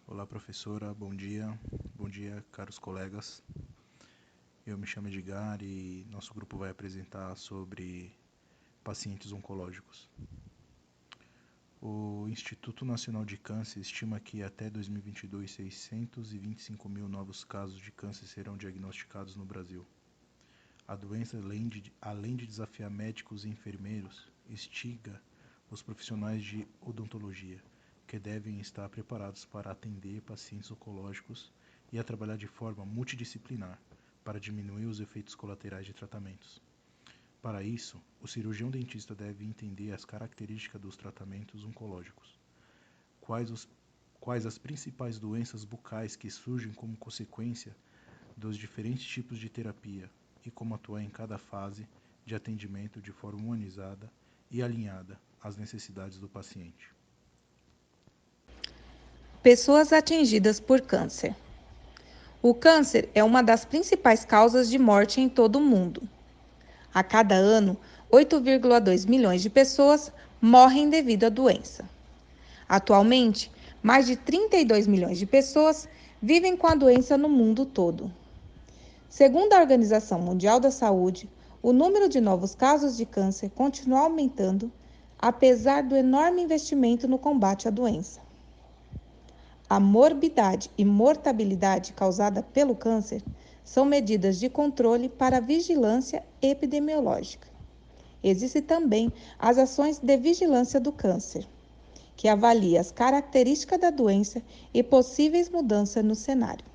Olá, professora, bom dia. Bom dia, caros colegas. Eu me chamo Edgar e nosso grupo vai apresentar sobre pacientes oncológicos. O Instituto Nacional de Câncer estima que até 2022, 625 mil novos casos de câncer serão diagnosticados no Brasil. A doença, além de desafiar médicos e enfermeiros, instiga os profissionais de odontologia, que devem estar preparados para atender pacientes oncológicos e a trabalhar de forma multidisciplinar para diminuir os efeitos colaterais de tratamentos. Para isso, o cirurgião dentista deve entender as características dos tratamentos oncológicos, quais, os, quais as principais doenças bucais que surgem como consequência dos diferentes tipos de terapia e como atuar em cada fase de atendimento de forma humanizada e alinhada às necessidades do paciente. Pessoas atingidas por câncer. O câncer é uma das principais causas de morte em todo o mundo. A cada ano, 8,2 milhões de pessoas morrem devido à doença. Atualmente, mais de 32 milhões de pessoas vivem com a doença no mundo todo. Segundo a Organização Mundial da Saúde, o número de novos casos de câncer continua aumentando, apesar do enorme investimento no combate à doença. A morbidade e mortalidade causada pelo câncer são medidas de controle para a vigilância epidemiológica. Existem também as ações de vigilância do câncer, que avalia as características da doença e possíveis mudanças no cenário.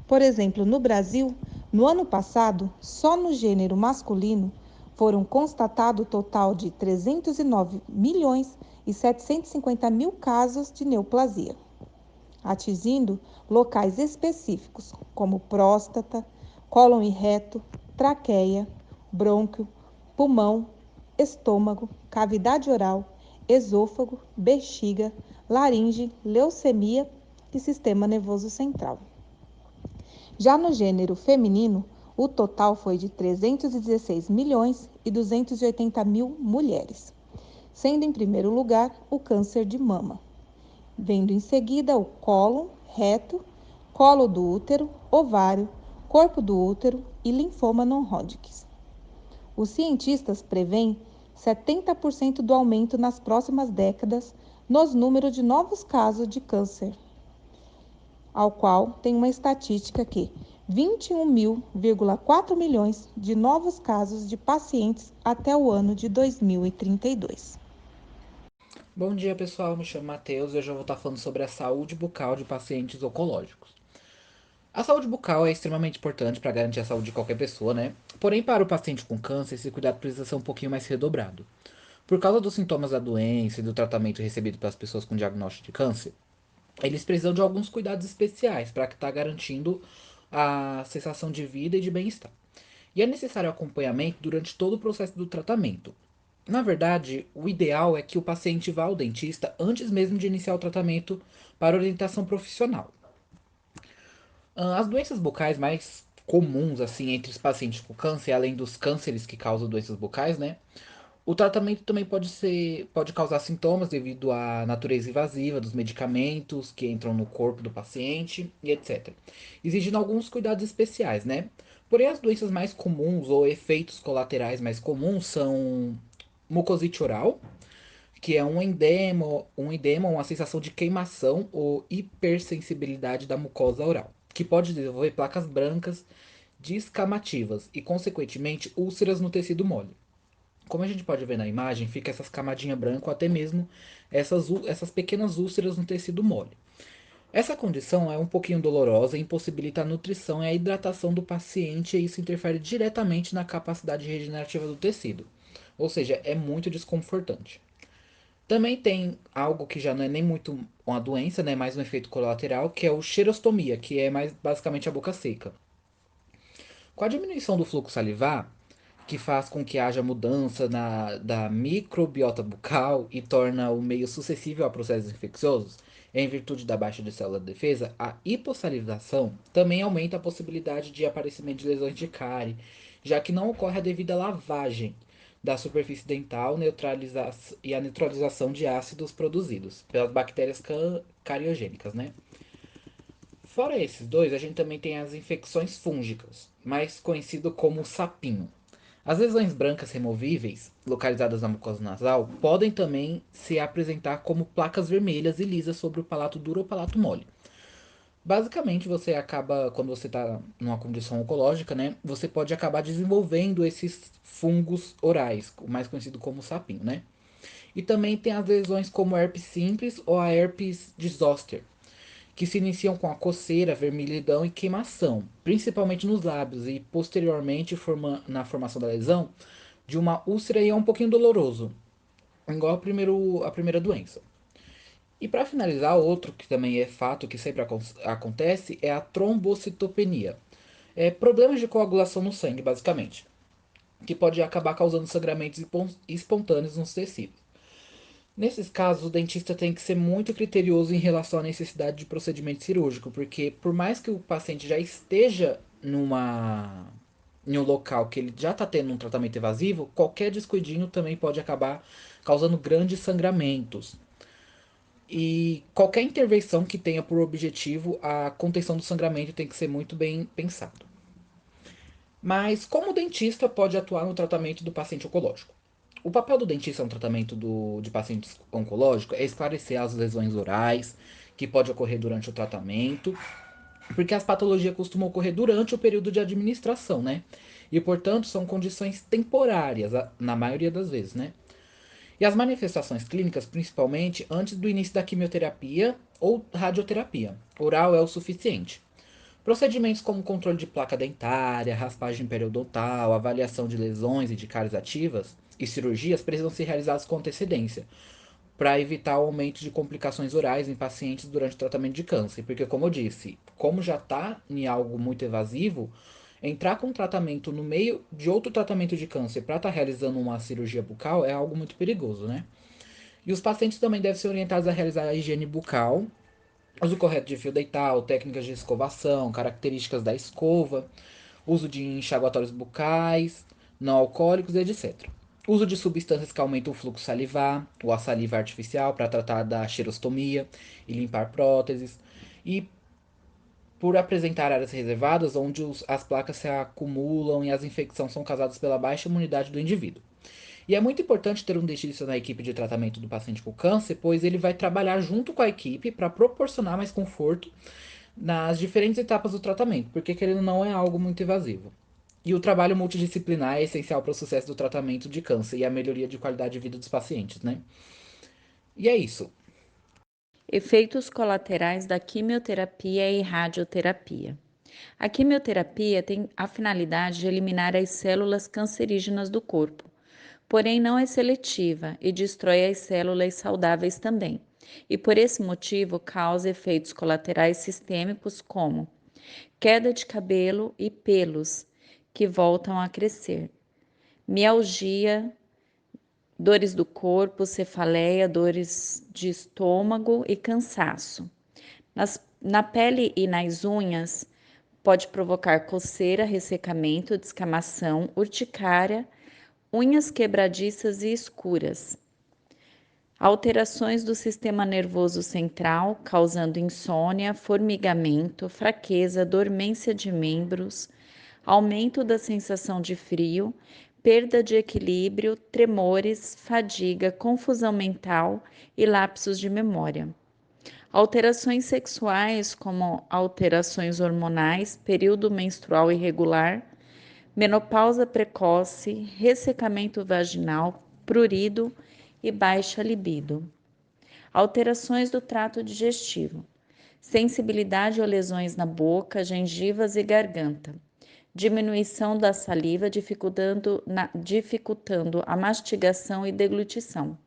Por exemplo, no Brasil, no ano passado, só no gênero masculino, foram constatados total de 309 milhões e 750 mil casos de neoplasia, atingindo locais específicos como próstata, cólon e reto, traqueia, brônquio, pulmão, estômago, cavidade oral, esôfago, bexiga, laringe, leucemia e sistema nervoso central. Já no gênero feminino, o total foi de 316 milhões e 280 mil mulheres, sendo em primeiro lugar o câncer de mama, vendo em seguida o cólon, reto, colo do útero, ovário, corpo do útero e linfoma não-Hodgkin. Os cientistas prevêem 70% do aumento nas próximas décadas nos números de novos casos de câncer, ao qual tem uma estatística que 21,4 milhões de novos casos de pacientes até o ano de 2032. Bom dia, pessoal. Me chamo Matheus e hoje eu vou estar falando sobre a saúde bucal de pacientes oncológicos. A saúde bucal é extremamente importante para garantir a saúde de qualquer pessoa, né? Porém, para o paciente com câncer, esse cuidado precisa ser um pouquinho mais redobrado. Por causa dos sintomas da doença e do tratamento recebido pelas pessoas com diagnóstico de câncer, eles precisam de alguns cuidados especiais para estar garantindo a sensação de vida e de bem-estar. E é necessário acompanhamento durante todo o processo do tratamento. Na verdade, o ideal é que o paciente vá ao dentista antes mesmo de iniciar o tratamento para orientação profissional. As doenças bucais mais comuns assim entre os pacientes com câncer, além dos cânceres que causam doenças bucais, né? O tratamento também pode causar sintomas devido à natureza invasiva dos medicamentos que entram no corpo do paciente e etc. Exigindo alguns cuidados especiais, né? Porém, as doenças mais comuns ou efeitos colaterais mais comuns são mucosite oral, que é um edema, uma sensação de queimação ou hipersensibilidade da mucosa oral, que pode desenvolver placas brancas descamativas e, consequentemente, úlceras no tecido mole. Como a gente pode ver na imagem, fica essas camadinhas brancas ou até mesmo essas pequenas úlceras no tecido mole. Essa condição é um pouquinho dolorosa e impossibilita a nutrição e a hidratação do paciente, e isso interfere diretamente na capacidade regenerativa do tecido. Ou seja, é muito desconfortante. Também tem algo que já não é nem muito uma doença, né, mais um efeito colateral, que é o xerostomia, que é mais basicamente a boca seca. Com a diminuição do fluxo salivar, que faz com que haja mudança da microbiota bucal e torna o meio suscetível a processos infecciosos, em virtude da baixa de célula de defesa, a hipossalivação também aumenta a possibilidade de aparecimento de lesões de cárie, já que não ocorre a devida lavagem da superfície dental e a neutralização de ácidos produzidos pelas bactérias cariogênicas, né? Fora esses dois, a gente também tem as infecções fúngicas, mais conhecido como sapinho. As lesões brancas removíveis, localizadas na mucosa nasal, podem também se apresentar como placas vermelhas e lisas sobre o palato duro ou palato mole. Basicamente, você acaba, quando você está numa condição oncológica, né? Você pode acabar desenvolvendo esses fungos orais, mais conhecido como sapinho, né? E também tem as lesões como herpes simples ou a herpes zoster, que se iniciam com a coceira, vermelhidão e queimação, principalmente nos lábios e posteriormente na formação da lesão de uma úlcera e é um pouquinho doloroso, igual a primeira doença. E para finalizar, outro que também é fato que sempre acontece é a trombocitopenia. É problemas de coagulação no sangue, basicamente, que pode acabar causando sangramentos espontâneos nos tecidos. Nesses casos, o dentista tem que ser muito criterioso em relação à necessidade de procedimento cirúrgico, porque por mais que o paciente já esteja em um local que ele já está tendo um tratamento evasivo, qualquer descuidinho também pode acabar causando grandes sangramentos. E qualquer intervenção que tenha por objetivo a contenção do sangramento tem que ser muito bem pensado. Mas como o dentista pode atuar no tratamento do paciente oncológico? O papel do dentista no tratamento de pacientes oncológicos é esclarecer as lesões orais que pode ocorrer durante o tratamento, porque as patologias costumam ocorrer durante o período de administração, né? E, portanto, são condições temporárias, na maioria das vezes, né? E as manifestações clínicas, principalmente antes do início da quimioterapia ou radioterapia. Oral é o suficiente. Procedimentos como controle de placa dentária, raspagem periodontal, avaliação de lesões e de cáries ativas e cirurgias precisam ser realizados com antecedência para evitar o aumento de complicações orais em pacientes durante o tratamento de câncer. Porque, como eu disse, como já está em algo muito evasivo, entrar com tratamento no meio de outro tratamento de câncer para estar realizando uma cirurgia bucal é algo muito perigoso, né? E os pacientes também devem ser orientados a realizar a higiene bucal, uso correto de fio dental, técnicas de escovação, características da escova, uso de enxaguatórios bucais, não alcoólicos, etc. Uso de substâncias que aumentam o fluxo salivar, ou a saliva artificial para tratar da xerostomia e limpar próteses. E por apresentar áreas reservadas onde as placas se acumulam e as infecções são causadas pela baixa imunidade do indivíduo. E é muito importante ter um dentista na equipe de tratamento do paciente com câncer, pois ele vai trabalhar junto com a equipe para proporcionar mais conforto nas diferentes etapas do tratamento, porque querendo ou não é algo muito invasivo. E o trabalho multidisciplinar é essencial para o sucesso do tratamento de câncer e a melhoria de qualidade de vida dos pacientes, né? E é isso. Efeitos colaterais da quimioterapia e radioterapia. A quimioterapia tem a finalidade de eliminar as células cancerígenas do corpo, porém não é seletiva e destrói as células saudáveis também, e por esse motivo causa efeitos colaterais sistêmicos como queda de cabelo e pelos que voltam a crescer, mialgia, dores do corpo, cefaleia, dores de estômago e cansaço. Na pele e nas unhas, pode provocar coceira, ressecamento, descamação, urticária, unhas quebradiças e escuras. Alterações do sistema nervoso central, causando insônia, formigamento, fraqueza, dormência de membros, aumento da sensação de frio, perda de equilíbrio, tremores, fadiga, confusão mental e lapsos de memória. Alterações sexuais, como alterações hormonais, período menstrual irregular, menopausa precoce, ressecamento vaginal, prurido e baixa libido. Alterações do trato digestivo, sensibilidade ou lesões na boca, gengivas e garganta. Diminuição da saliva, dificultando a mastigação e deglutição.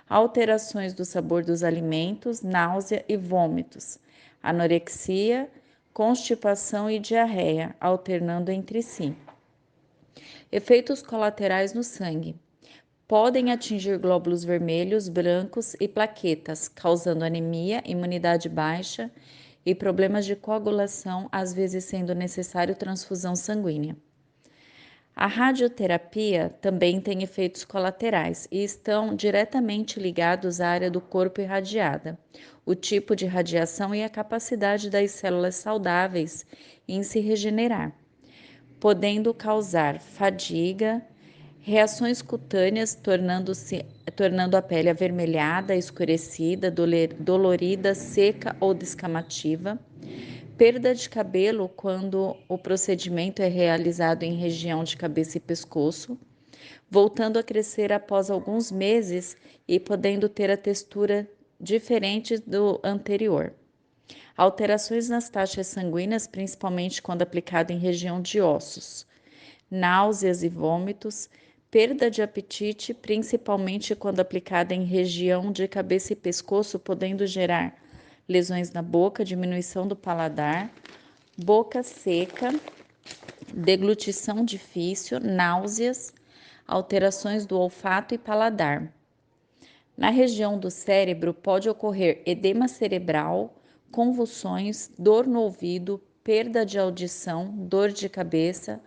Alterações do sabor dos alimentos, náusea e vômitos. Anorexia, constipação e diarreia, alternando entre si. Efeitos colaterais no sangue. Podem atingir glóbulos vermelhos, brancos e plaquetas, causando anemia, imunidade baixa e problemas de coagulação, às vezes sendo necessário transfusão sanguínea. A radioterapia também tem efeitos colaterais e estão diretamente ligados à área do corpo irradiada, o tipo de radiação e a capacidade das células saudáveis em se regenerar, podendo causar fadiga, reações cutâneas, tornando a pele avermelhada, escurecida, dolorida, seca ou descamativa, perda de cabelo quando o procedimento é realizado em região de cabeça e pescoço, voltando a crescer após alguns meses e podendo ter a textura diferente do anterior. Alterações nas taxas sanguíneas, principalmente quando aplicado em região de ossos. Náuseas e vômitos, perda de apetite, principalmente quando aplicada em região de cabeça e pescoço, podendo gerar lesões na boca, diminuição do paladar, boca seca, deglutição difícil, náuseas, alterações do olfato e paladar. Na região do cérebro pode ocorrer edema cerebral, convulsões, dor no ouvido, perda de audição, dor de cabeça,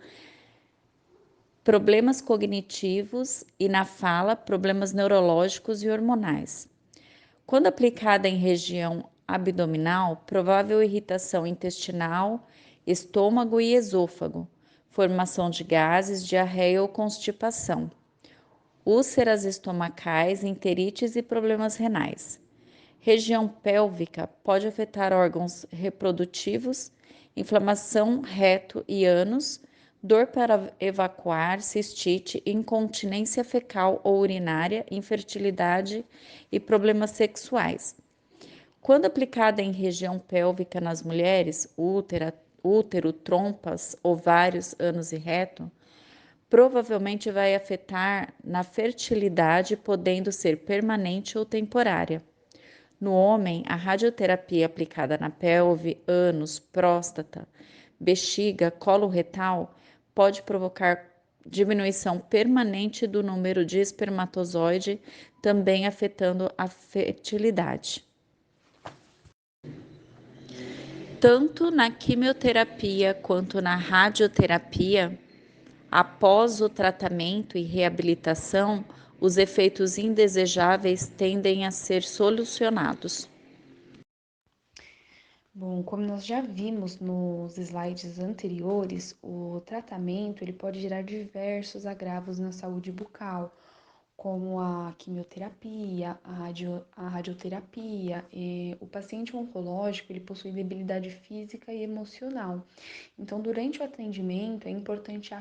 problemas cognitivos e na fala, problemas neurológicos e hormonais. Quando aplicada em região abdominal, provável irritação intestinal, estômago e esôfago, formação de gases, diarreia ou constipação, úlceras estomacais, enterites e problemas renais. Região pélvica pode afetar órgãos reprodutivos, inflamação reto e ânus, dor para evacuar, cistite, incontinência fecal ou urinária, infertilidade e problemas sexuais. Quando aplicada em região pélvica nas mulheres, útero, trompas, ovários, ânus e reto, provavelmente vai afetar na fertilidade, podendo ser permanente ou temporária. No homem, a radioterapia aplicada na pelve, ânus, próstata, bexiga, colo retal pode provocar diminuição permanente do número de espermatozoide, também afetando a fertilidade. Tanto na quimioterapia quanto na radioterapia, após o tratamento e reabilitação, os efeitos indesejáveis tendem a ser solucionados. Bom, como nós já vimos nos slides anteriores, o tratamento ele pode gerar diversos agravos na saúde bucal, como a quimioterapia, a radioterapia. O paciente oncológico ele possui debilidade física e emocional. Então, durante o atendimento, é importante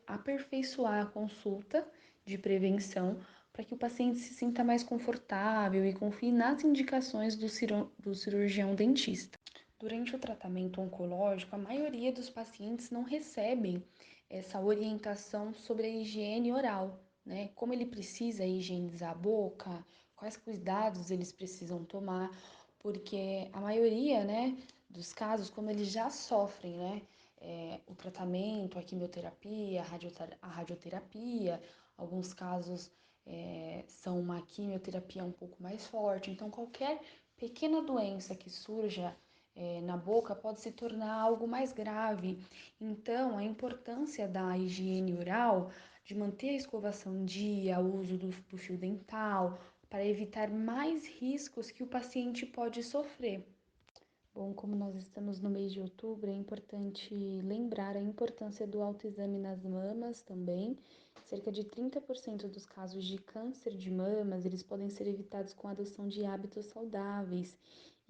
aperfeiçoar a consulta de prevenção para que o paciente se sinta mais confortável e confie nas indicações do cirurgião dentista. Durante o tratamento oncológico, a maioria dos pacientes não recebem essa orientação sobre a higiene oral, né? Como ele precisa higienizar a boca, quais cuidados eles precisam tomar, porque a maioria, né, dos casos, como eles já sofrem, né, o tratamento, a quimioterapia, a radioterapia, alguns casos são uma quimioterapia um pouco mais forte, então qualquer pequena doença que surja na boca pode se tornar algo mais grave. Então, a importância da higiene oral, de manter a escovação em dia, o uso do fio dental, para evitar mais riscos que o paciente pode sofrer. Bom, como nós estamos no mês de outubro, é importante lembrar a importância do autoexame nas mamas também. Cerca de 30% dos casos de câncer de mamas, eles podem ser evitados com a adoção de hábitos saudáveis.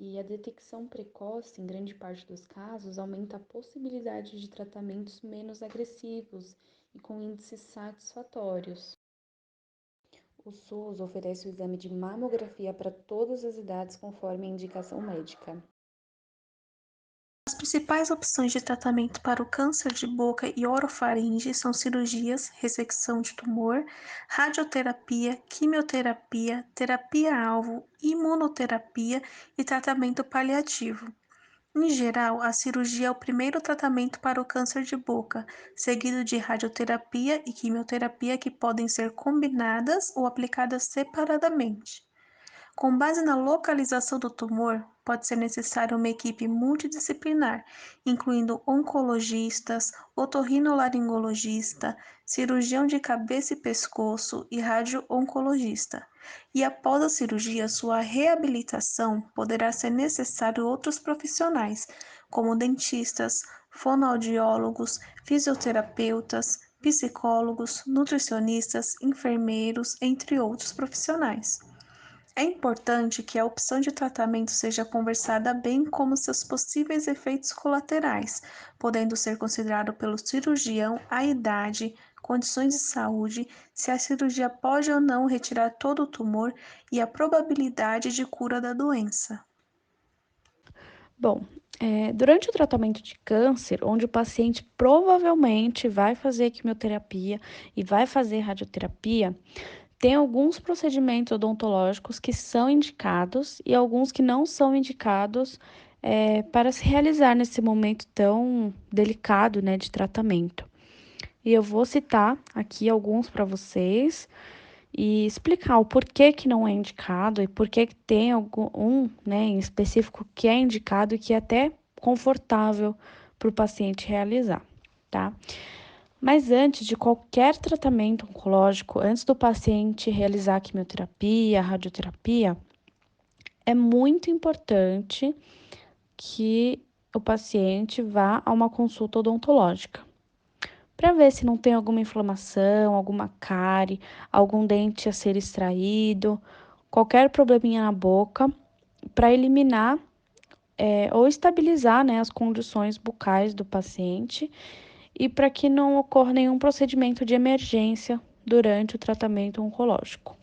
E a detecção precoce, em grande parte dos casos, aumenta a possibilidade de tratamentos menos agressivos e com índices satisfatórios. O SUS oferece o exame de mamografia para todas as idades conforme a indicação médica. As principais opções de tratamento para o câncer de boca e orofaringe são cirurgias, ressecção de tumor, radioterapia, quimioterapia, terapia-alvo, imunoterapia e tratamento paliativo. Em geral, a cirurgia é o primeiro tratamento para o câncer de boca, seguido de radioterapia e quimioterapia que podem ser combinadas ou aplicadas separadamente. Com base na localização do tumor, pode ser necessária uma equipe multidisciplinar, incluindo oncologistas, otorrinolaringologista, cirurgião de cabeça e pescoço e radio-oncologista. E após a cirurgia, sua reabilitação poderá ser necessário outros profissionais, como dentistas, fonoaudiólogos, fisioterapeutas, psicólogos, nutricionistas, enfermeiros, entre outros profissionais. É importante que a opção de tratamento seja conversada bem como seus possíveis efeitos colaterais, podendo ser considerado pelo cirurgião a idade, condições de saúde, se a cirurgia pode ou não retirar todo o tumor e a probabilidade de cura da doença. Bom, durante o tratamento de câncer, onde o paciente provavelmente vai fazer quimioterapia e vai fazer radioterapia, tem alguns procedimentos odontológicos que são indicados e alguns que não são indicados para se realizar nesse momento tão delicado, né, de tratamento. E eu vou citar aqui alguns para vocês e explicar o porquê que não é indicado e porquê que tem algum, né, em específico que é indicado e que é até confortável para o paciente realizar, tá? Mas antes de qualquer tratamento oncológico, antes do paciente realizar a quimioterapia, a radioterapia, é muito importante que o paciente vá a uma consulta odontológica para ver se não tem alguma inflamação, alguma cárie, algum dente a ser extraído, qualquer probleminha na boca, para eliminar ou estabilizar, né, as condições bucais do paciente e para que não ocorra nenhum procedimento de emergência durante o tratamento oncológico.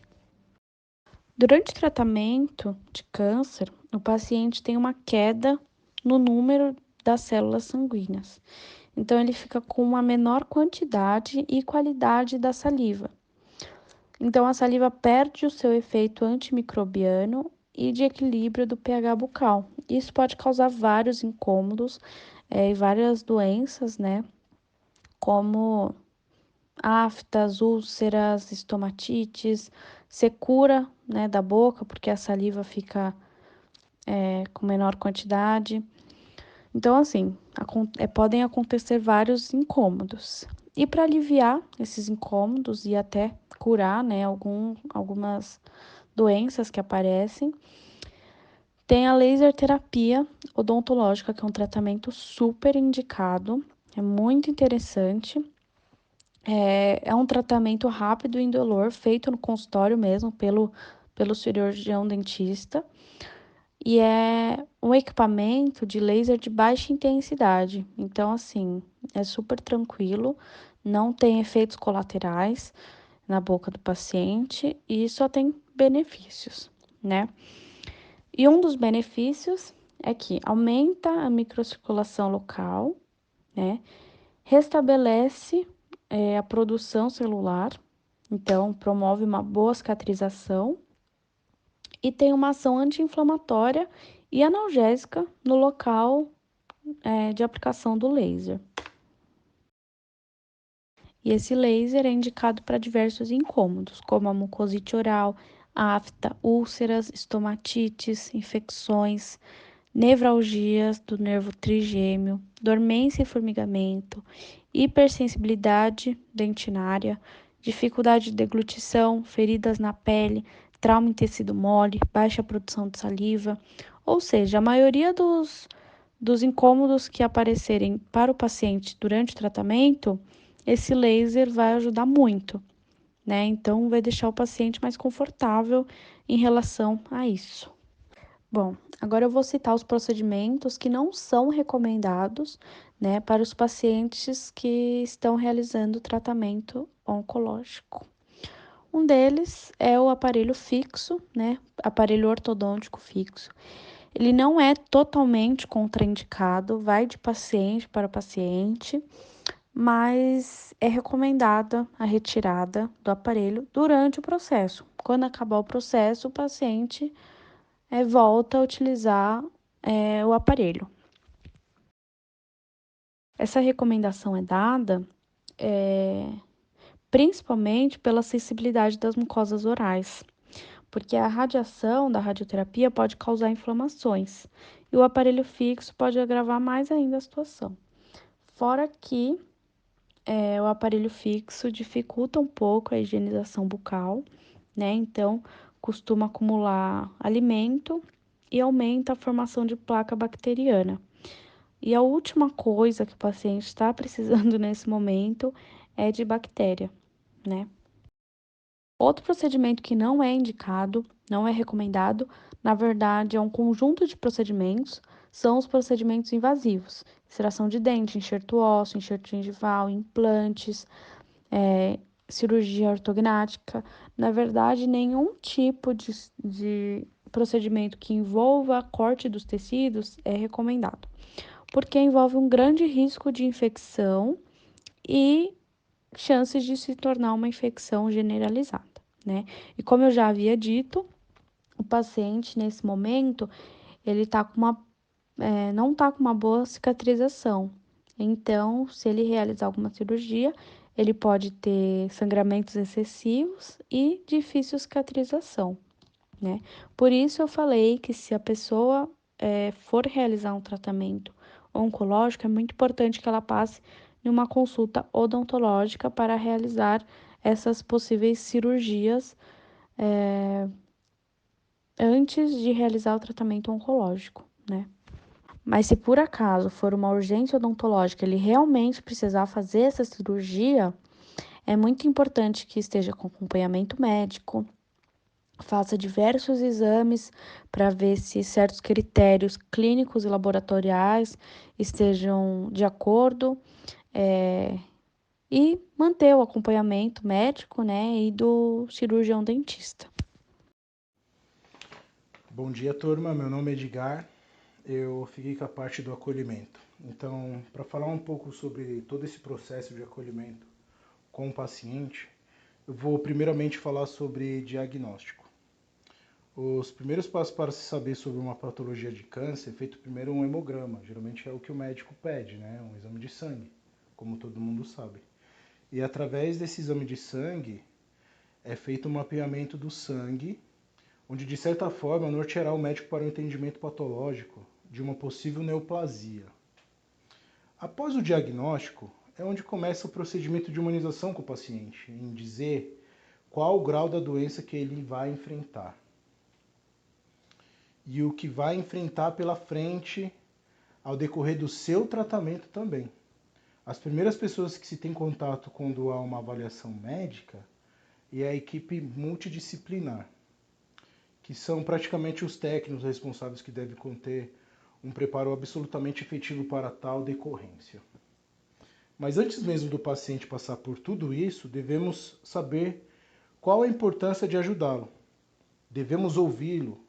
Durante o tratamento de câncer, o paciente tem uma queda no número das células sanguíneas. Então, ele fica com uma menor quantidade e qualidade da saliva. Então, a saliva perde o seu efeito antimicrobiano e de equilíbrio do pH bucal. Isso pode causar vários incômodos e várias doenças, né? Como aftas, úlceras, estomatites, secura, né, da boca, porque a saliva fica com menor quantidade. Então, assim, podem acontecer vários incômodos. E para aliviar esses incômodos e até curar, né, algumas doenças que aparecem, tem a laser terapia odontológica, que é um tratamento super indicado, é muito interessante. É um tratamento rápido e indolor, feito no consultório mesmo, pelo cirurgião dentista. E é um equipamento de laser de baixa intensidade. Então, assim, é super tranquilo, não tem efeitos colaterais na boca do paciente e só tem benefícios, né? E um dos benefícios é que aumenta a microcirculação local, né? Restabelece a produção celular, então promove uma boa cicatrização e tem uma ação anti-inflamatória e analgésica no local de aplicação do laser. E esse laser é indicado para diversos incômodos, como a mucosite oral, afta, úlceras, estomatites, infecções, nevralgias do nervo trigêmeo, dormência e formigamento, hipersensibilidade dentinária, dificuldade de deglutição, feridas na pele, trauma em tecido mole, baixa produção de saliva, ou seja, a maioria dos incômodos que aparecerem para o paciente durante o tratamento, esse laser vai ajudar muito, né? Então, vai deixar o paciente mais confortável em relação a isso. Bom, agora eu vou citar os procedimentos que não são recomendados, né, para os pacientes que estão realizando tratamento oncológico. Um deles é o aparelho fixo, né, aparelho ortodôntico fixo. Ele não é totalmente contraindicado, vai de paciente para paciente, mas é recomendada a retirada do aparelho durante o processo. Quando acabar o processo, o paciente volta a utilizar o aparelho. Essa recomendação é dada principalmente pela sensibilidade das mucosas orais, porque a radiação da radioterapia pode causar inflamações e o aparelho fixo pode agravar mais ainda a situação. Fora que o aparelho fixo dificulta um pouco a higienização bucal, né? Então, costuma acumular alimento e aumenta a formação de placa bacteriana. E a última coisa que o paciente está precisando nesse momento é de bactéria, né? Outro procedimento que não é indicado, não é recomendado, na verdade é um conjunto de procedimentos, são os procedimentos invasivos. Extração de dente, enxerto ósseo, enxerto gengival, implantes, cirurgia ortognática. Na verdade, nenhum tipo de procedimento que envolva corte dos tecidos é recomendado, porque envolve um grande risco de infecção e chances de se tornar uma infecção generalizada, né? E como eu já havia dito, o paciente nesse momento ele tá com não tá com uma boa cicatrização. Então, se ele realizar alguma cirurgia, ele pode ter sangramentos excessivos e difícil cicatrização, né? Por isso eu falei que se a pessoa for realizar um tratamento oncológico, é muito importante que ela passe em uma consulta odontológica para realizar essas possíveis cirurgias antes de realizar o tratamento oncológico, né? Mas se por acaso for uma urgência odontológica, ele realmente precisar fazer essa cirurgia, é muito importante que esteja com acompanhamento médico, faça diversos exames para ver se certos critérios clínicos e laboratoriais estejam de acordo, e manter o acompanhamento médico, né, e do cirurgião dentista. Bom dia, turma. Meu nome é Edgar. Eu fiquei com a parte do acolhimento. Então, para falar um pouco sobre todo esse processo de acolhimento com o paciente, eu vou primeiramente falar sobre diagnóstico. Os primeiros passos para se saber sobre uma patologia de câncer é feito primeiro um hemograma. Geralmente é o que o médico pede, né? Um exame de sangue, como todo mundo sabe. E através desse exame de sangue é feito um mapeamento do sangue, onde de certa forma norteará o médico para o entendimento patológico de uma possível neoplasia. Após o diagnóstico, é onde começa o procedimento de humanização com o paciente, em dizer qual o grau da doença que ele vai enfrentar e o que vai enfrentar pela frente ao decorrer do seu tratamento também. As primeiras pessoas que se tem contato quando há uma avaliação médica é a equipe multidisciplinar, que são praticamente os técnicos responsáveis que devem conter um preparo absolutamente efetivo para tal decorrência. Mas antes mesmo do paciente passar por tudo isso, devemos saber qual a importância de ajudá-lo. Devemos ouvi-lo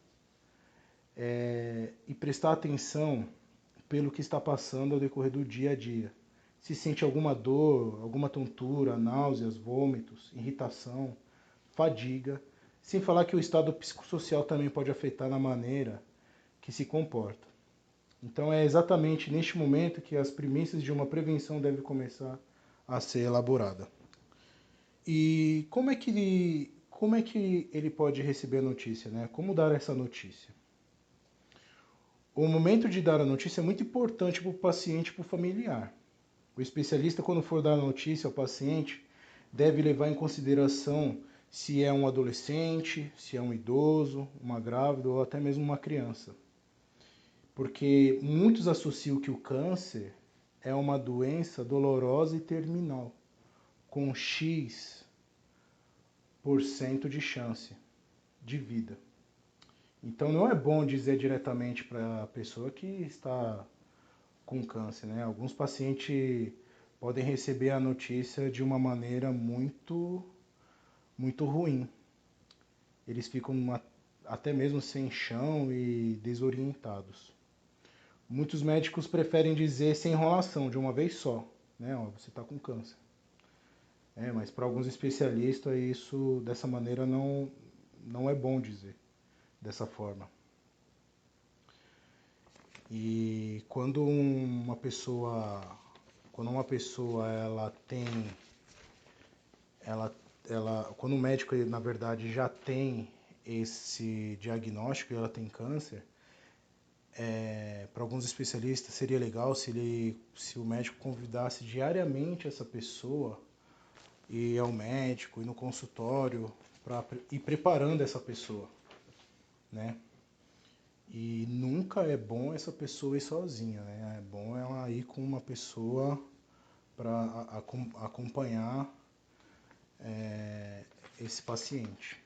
e prestar atenção pelo que está passando ao decorrer do dia a dia. Se sente alguma dor, alguma tontura, náuseas, vômitos, irritação, fadiga, sem falar que o estado psicossocial também pode afetar na maneira que se comporta. Então é exatamente neste momento que as premissas de uma prevenção devem começar a ser elaborada. E como é que ele pode receber a notícia, né? Como dar essa notícia? O momento de dar a notícia é muito importante para o paciente e para o familiar. O especialista, quando for dar a notícia ao paciente, deve levar em consideração se é um adolescente, se é um idoso, uma grávida ou até mesmo uma criança. Porque muitos associam que o câncer é uma doença dolorosa e terminal, com X% de chance de vida. Então não é bom dizer diretamente para a pessoa que está com câncer, né? Alguns pacientes podem receber a notícia de uma maneira muito ruim. Eles ficam até mesmo sem chão e desorientados. Muitos médicos preferem dizer sem enrolação, de uma vez só, né? Ó, você está com câncer. Mas para alguns especialistas isso dessa maneira não é bom dizer dessa forma. E quando uma pessoa quando o médico na verdade já tem esse diagnóstico e ela tem câncer, para alguns especialistas seria legal se o médico convidasse diariamente essa pessoa e ir ao médico, ir no consultório, para ir preparando essa pessoa, né? E nunca é bom essa pessoa ir sozinha, né? É bom ela ir com uma pessoa para acompanhar esse paciente,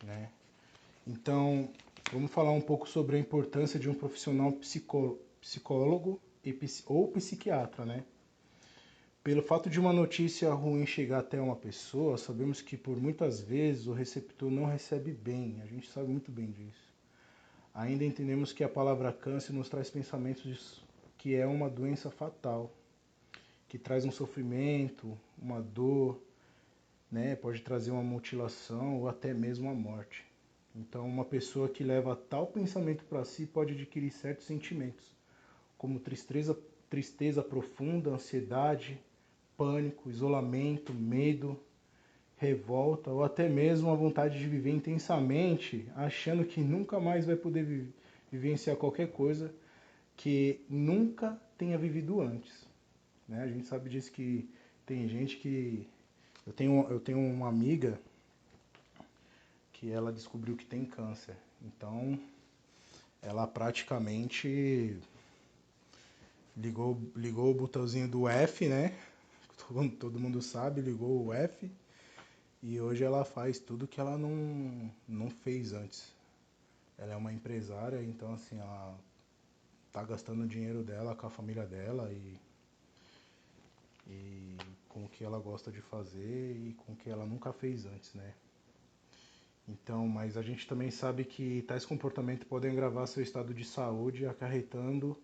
né? Então, vamos falar um pouco sobre a importância de um profissional psicólogo ou psiquiatra, né? Pelo fato de uma notícia ruim chegar até uma pessoa, sabemos que por muitas vezes o receptor não recebe bem, a gente sabe muito bem disso. Ainda entendemos que a palavra câncer nos traz pensamentos de que é uma doença fatal, que traz um sofrimento, uma dor, né? Pode trazer uma mutilação ou até mesmo a morte. Então, uma pessoa que leva tal pensamento para si pode adquirir certos sentimentos, como tristeza profunda, ansiedade, pânico, isolamento, medo, revolta ou até mesmo a vontade de viver intensamente, achando que nunca mais vai poder vivenciar qualquer coisa que nunca tenha vivido antes, né? A gente sabe disso, que tem gente que... Eu tenho uma amiga que ela descobriu que tem câncer. Então, ela praticamente ligou o botãozinho do F, né? Todo mundo sabe, ligou o F. E hoje ela faz tudo que ela não fez antes. Ela é uma empresária, então assim, ela tá gastando o dinheiro dela com a família dela e com o que ela gosta de fazer e com o que ela nunca fez antes, né? Então, mas a gente também sabe que tais comportamentos podem agravar seu estado de saúde, acarretando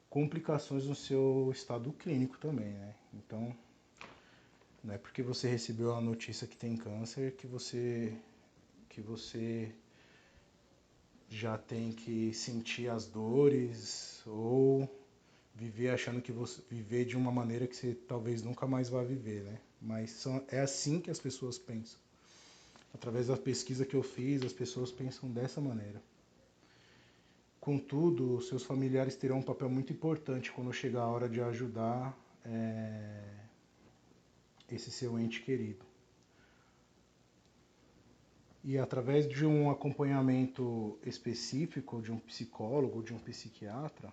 complicações no seu estado clínico também, né? Então, não é porque você recebeu a notícia que tem câncer que você já tem que sentir as dores ou viver achando que você viver de uma maneira que você talvez nunca mais vá viver, né? Mas é assim que as pessoas pensam. Através da pesquisa que eu fiz, as pessoas pensam dessa maneira. Contudo, seus familiares terão um papel muito importante quando chegar a hora de ajudar esse seu ente querido. E através de um acompanhamento específico de um psicólogo ou de um psiquiatra,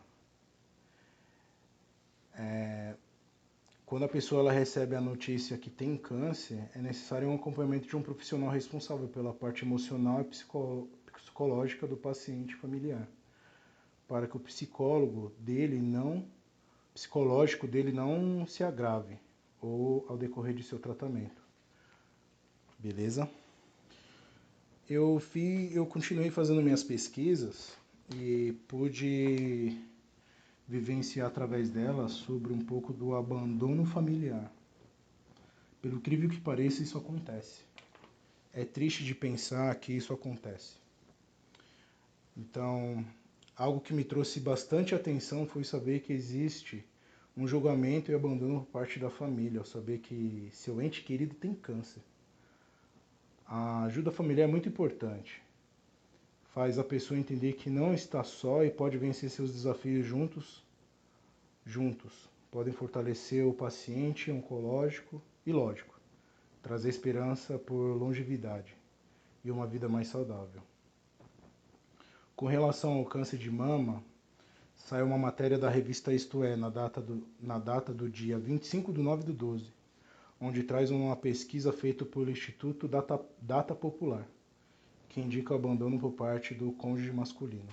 quando a pessoa ela recebe a notícia que tem câncer, é necessário um acompanhamento de um profissional responsável pela parte emocional e psicológica do paciente familiar, para que o psicológico dele não se agrave ou ao decorrer de seu tratamento. Beleza? Eu continuei fazendo minhas pesquisas e pude vivenciar através delas sobre um pouco do abandono familiar. Pelo incrível que pareça, isso acontece. É triste de pensar que isso acontece. Então, algo que me trouxe bastante atenção foi saber que existe um julgamento e abandono por parte da família, ao saber que seu ente querido tem câncer. A ajuda familiar é muito importante. Faz a pessoa entender que não está só e pode vencer seus desafios juntos. Podem fortalecer o paciente oncológico e, lógico, trazer esperança por longevidade e uma vida mais saudável. Com relação ao câncer de mama, saiu uma matéria da revista Isto É, na data do dia 25/9/12, onde traz uma pesquisa feita pelo Instituto Data Popular, que indica o abandono por parte do cônjuge masculino.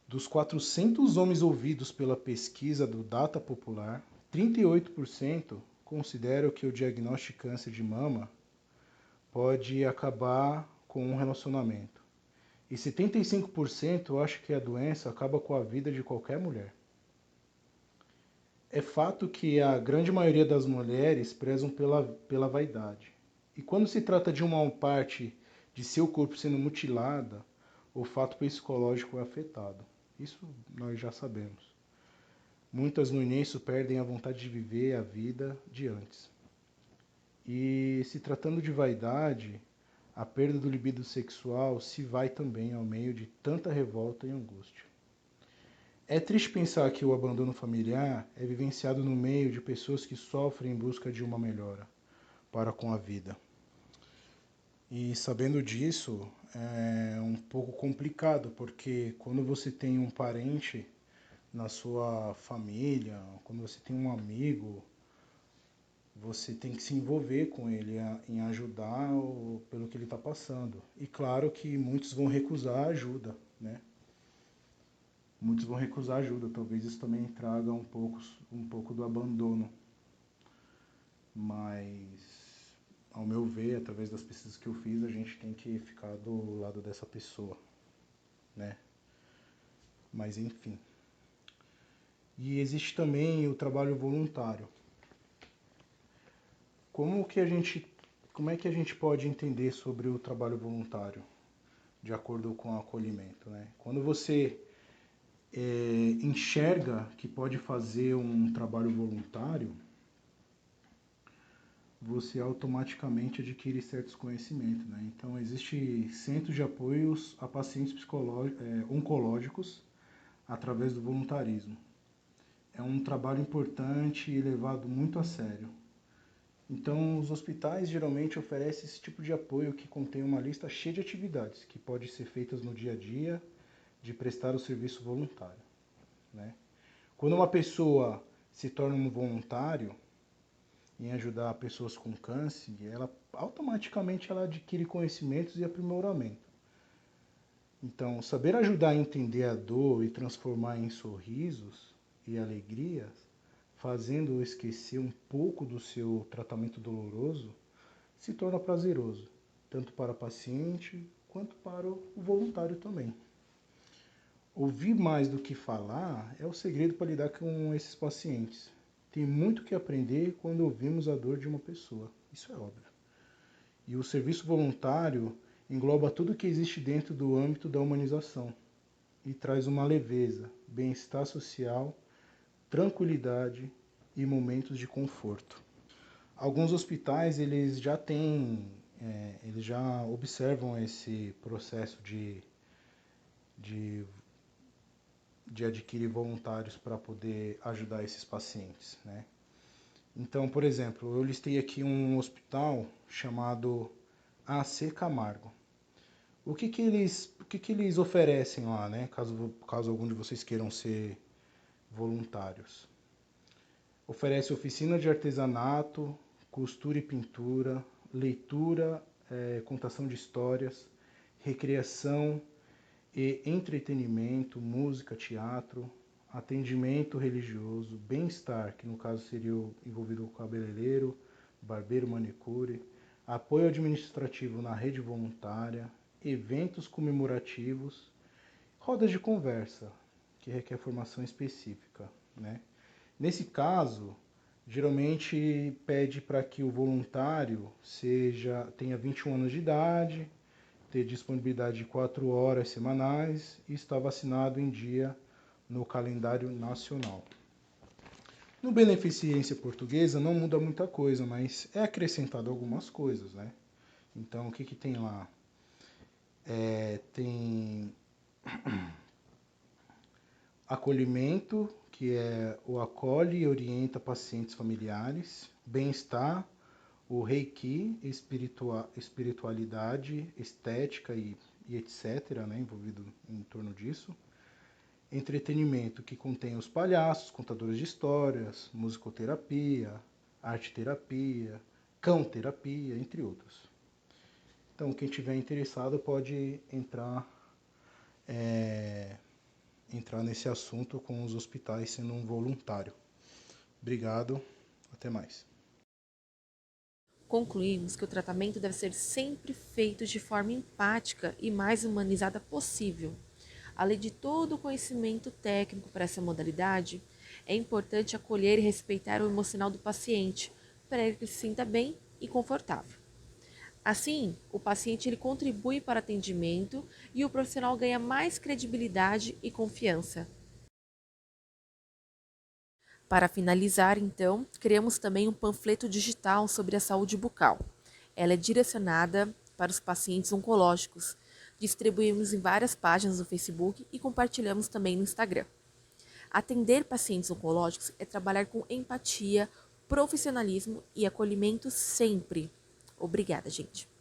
Dos 400 homens ouvidos pela pesquisa do Data Popular, 38% consideram que o diagnóstico de câncer de mama pode acabar com um relacionamento. E 75% acham que a doença acaba com a vida de qualquer mulher. É fato que a grande maioria das mulheres prezam pela vaidade. E quando se trata de uma parte de seu corpo sendo mutilada, o fato psicológico é afetado. Isso nós já sabemos. Muitas no início perdem a vontade de viver a vida de antes. E se tratando de vaidade, a perda do libido sexual se vai também ao meio de tanta revolta e angústia. É triste pensar que o abandono familiar é vivenciado no meio de pessoas que sofrem em busca de uma melhora para com a vida. E sabendo disso, é um pouco complicado, porque quando você tem um parente na sua família, quando você tem um amigo, você tem que se envolver com ele em ajudar pelo que ele está passando. E claro que muitos vão recusar ajuda, né? Muitos vão recusar ajuda, talvez isso também traga um pouco do abandono. Mas, ao meu ver, através das pesquisas que eu fiz, a gente tem que ficar do lado dessa pessoa, né? Mas enfim. E existe também o trabalho voluntário. Como é que a gente pode entender sobre o trabalho voluntário, de acordo com o acolhimento, né? Quando você enxerga que pode fazer um trabalho voluntário, você automaticamente adquire certos conhecimentos, né? Então, existe centros de apoios a pacientes oncológicos através do voluntarismo. É um trabalho importante e levado muito a sério. Então, os hospitais geralmente oferecem esse tipo de apoio que contém uma lista cheia de atividades que podem ser feitas no dia a dia de prestar o serviço voluntário, né? Quando uma pessoa se torna um voluntário em ajudar pessoas com câncer, ela automaticamente ela adquire conhecimentos e aprimoramento. Então, saber ajudar a entender a dor e transformar em sorrisos e alegrias, fazendo-o esquecer um pouco do seu tratamento doloroso, se torna prazeroso, tanto para o paciente quanto para o voluntário também. Ouvir mais do que falar é o segredo para lidar com esses pacientes. Tem muito que aprender quando ouvimos a dor de uma pessoa, isso é óbvio. E o serviço voluntário engloba tudo que existe dentro do âmbito da humanização e traz uma leveza, bem-estar social, tranquilidade e momentos de conforto. Alguns hospitais eles já observam esse processo de adquirir voluntários para poder ajudar esses pacientes, né? Então, por exemplo, eu listei aqui um hospital chamado AC Camargo. O que que eles oferecem lá, né? Caso algum de vocês queiram ser voluntários. Oferece oficina de artesanato, costura e pintura, leitura, contação de histórias, recreação e entretenimento, música, teatro, atendimento religioso, bem-estar, que no caso seria envolvido com cabeleireiro, barbeiro, manicure, apoio administrativo na rede voluntária, eventos comemorativos, rodas de conversa, que requer formação específica, né? Nesse caso, geralmente pede para que o voluntário tenha 21 anos de idade, ter disponibilidade de 4 horas semanais e estar vacinado em dia no calendário nacional. No Beneficência Portuguesa não muda muita coisa, mas é acrescentado algumas coisas, né? Então, o que que tem lá? Tem acolhimento, que é o acolhe e orienta pacientes familiares, bem-estar, o reiki, espiritualidade, estética e etc., né, envolvido em torno disso. Entretenimento, que contém os palhaços, contadores de histórias, musicoterapia, arte-terapia, cão-terapia, entre outros. Então, quem tiver interessado pode entrar nesse assunto com os hospitais sendo um voluntário. Obrigado, até mais. Concluímos que o tratamento deve ser sempre feito de forma empática e mais humanizada possível. Além de todo o conhecimento técnico para essa modalidade, é importante acolher e respeitar o emocional do paciente, para que ele se sinta bem e confortável. Assim, o paciente ele contribui para o atendimento e o profissional ganha mais credibilidade e confiança. Para finalizar, então, criamos também um panfleto digital sobre a saúde bucal. Ela é direcionada para os pacientes oncológicos. Distribuímos em várias páginas do Facebook e compartilhamos também no Instagram. Atender pacientes oncológicos é trabalhar com empatia, profissionalismo e acolhimento sempre. Obrigada, gente.